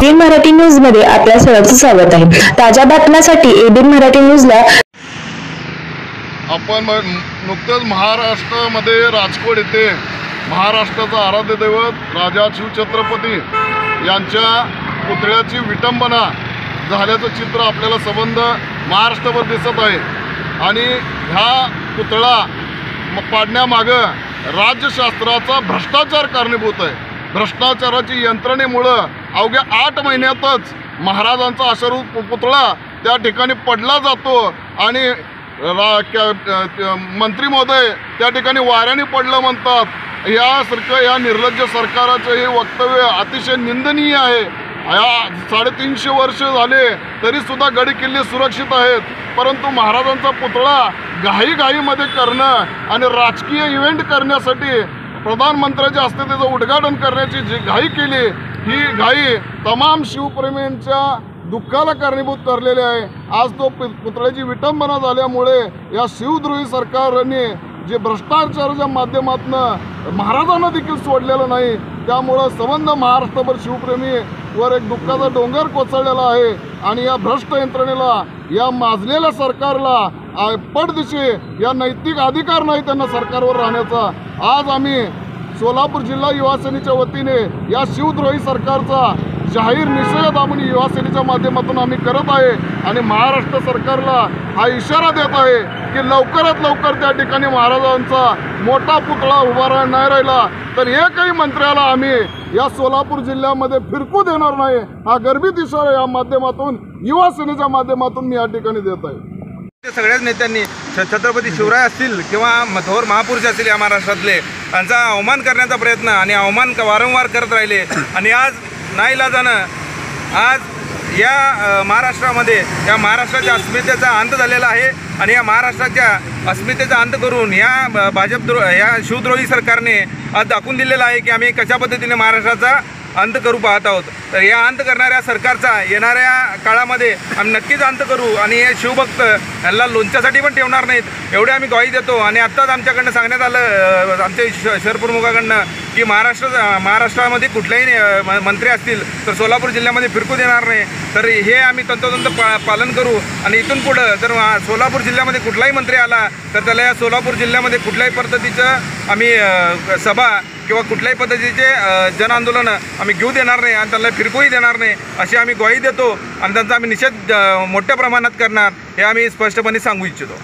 ABN Marathi news मध्ये आपल्या सर्वांचं स्वागत आहे। ताज्या बातम्यांसाठी एबीएन मराठी न्यूजला आपण नुकतेच महाराष्ट्रामध्ये राजकोट येथे महाराष्ट्राचा आराध्य दैवत राजा शिवछत्रपती यांच्या पुतळ्याची विटंबना झाल्याचं चित्र आपल्याला संबंध महाराष्ट्रभर दिसत आहे। आणि ह्या पुतळा पाडण्यामागे राज्यशास्त्राचा भ्रष्टाचार कारणीभूत आहे। भ्रष्टाचाराची यंत्रणेमुळं अवघ्या 8 महिन्यातच महाराजांचा अश्वरूप पुतळा त्या ठिकाणी पडला जातो आणि मंत्री महोदय त्या ठिकाणी वाऱ्याने पडलं म्हणतात। या निर्लज्ज सरकाराचं हे वक्तव्य अतिशय निंदनीय आहे। या 350 वर्ष झाले तरी सुद्धा गड किल्ले सुरक्षित आहेत, परंतु महाराजांचा पुतळा घाईघाईमध्ये करणं आणि राजकीय इव्हेंट करण्यासाठी प्रधानमंत्र्यांच्या हस्ते त्याचं उद्घाटन करण्याची जी घाई केली, ही घाई तमाम शिवप्रेमींच्या दुःखाला कारणीभूत ठरलेली आहे। आज तो पुतळ्याची विटंबना झाल्यामुळे या शिवद्रोही सरकारने जे भ्रष्टाचाराच्या माध्यमातून महाराजांना देखील सोडलेलं नाही, त्यामुळं संबंध महाराष्ट्रभर शिवप्रेमीवर एक दुःखाचा डोंगर कोसळलेला आहे। आणि या भ्रष्ट यंत्रणेला, या माजलेल्या सरकारला पडदिशी या नैतिक अधिकार नाही त्यांना सरकारवर राहण्याचा। आज आम्ही सोलापूर जिल्हा युवा सेनेच्या वतीने या शिवद्रोही सरकारचा जाहीर निषेध आपण युवा सेनेच्या माध्यमातून आम्ही करत आहे आणि महाराष्ट्र सरकारला हा इशारा देत आहे की लवकरात लवकर त्या ठिकाणी महाराजांचा मोठा पुतळा उभा नाही राहिला तर एकही मंत्र्याला आम्ही या सोलापूर जिल्ह्यामध्ये फिरकू देणार नाही। हा गर्भित इशारा या माध्यमातून युवा सेनेच्या माध्यमातून मी या ठिकाणी देत आहे। सगळ्याच नेत्यांनी छत्रपती शिवराय असतील किंवा थोर महापुरुष असतील या महाराष्ट्रातले त्यांचा अवमान करण्याचा प्रयत्न आणि अवमान वारंवार करत राहिले आणि आज नाईलाजानं आज या महाराष्ट्रामध्ये या महाराष्ट्राच्या अस्मितेचा अंत झालेला आहे। आणि या महाराष्ट्राच्या अस्मितेचा अंत करून या या शिवद्रोही सरकारने आज दाखवून दिलेलं आहे की आम्ही कशा पद्धतीने महाराष्ट्राचा अंत करू पाहत आहोत। तर या अंत करणाऱ्या सरकारचा येणाऱ्या काळामध्ये आम्ही नक्कीच अंत करू आणि हे शिवभक्त यांना लोणच्यासाठी पण ठेवणार नाहीत एवढे आम्ही ग्वाही देतो। आणि आत्ताच आमच्याकडनं सांगण्यात आलं आमच्या शहरप्रमुखाकडनं की महाराष्ट्रामध्ये कुठल्याही मंत्री असतील तर सोलापूर जिल्ह्यामध्ये फिरकू देणार नाही। तर हे आम्ही तंतोतंत पालन करू आणि इथून पुढं जर सोलापूर जिल्ह्यामध्ये कुठलाही मंत्री आला तर त्याला या सोलापूर जिल्ह्यामध्ये कुठल्याही पद्धतीचं आम्ही सभा किंवा कुठल्याही पद्धतीचे जनआंदोलन आम्ही घेऊ देणार नाही आणि त्यांना फिरकूही देणार नाही अशी आम्ही ग्वाही देतो आणि त्यांचा आम्ही निषेध मोठ्या प्रमाणात करणार हे आम्ही स्पष्टपणे सांगू इच्छितो।